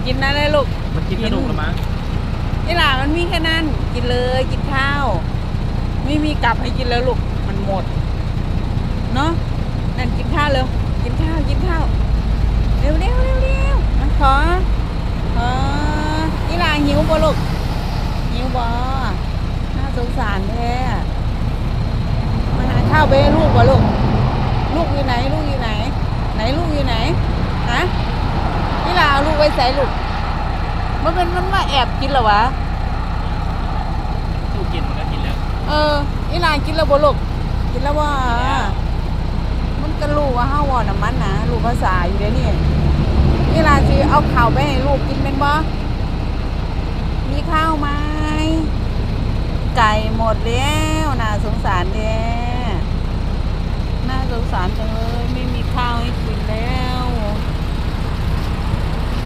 กินอะไรลูก มันกินกระดูกละมั้ง นี่ล่ะมันมีแค่นั้นกินเลยกินข้าวไม่มีกลับให้กินแล้วลูกมันหมดเนาะนั่นกินข้าวเร็วกินข้าวเร็วมันขอนี่ล่ะหิวบ่ลูกหิวบ่น่าสงสารแท้มาหาข้าวไปให้ลูกบ่ลูกอยู่ไหนลูกอยู่ไหนไหนลูกอยู่ไหนฮะนี่ล่ะเอาลูกไว้ใส่ลูกมันมาแอบกินเหรอวะ ลูกกินมันก็กินแล้ว อีนางกินแล้วบ่ลูกกินแล้วว่ามันก็รู้ว่าเฮาว่าน้ำมันนะลูกภาษาอยู่เด้นี่อีนางสิเอาข้าวไปให้ลูกกินเป็นบ่มีข้าวไหมไก่หมดแล้วน่าสงสารแท้น่าสงสารจังเลย